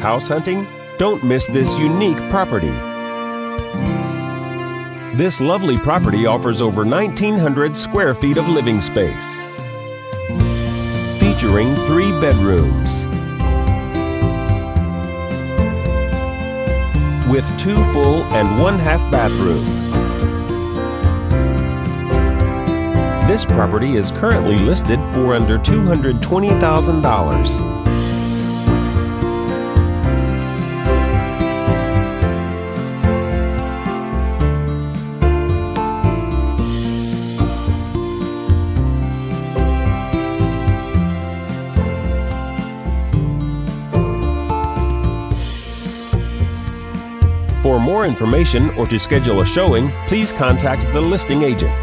house hunting? Don't miss this unique property. This lovely property offers over 1,900 square feet of living space, featuring 3 bedrooms with 2 full and 1/2 bathroom. This property is currently listed for under $220,000. For more information or to schedule a showing, please contact the listing agent.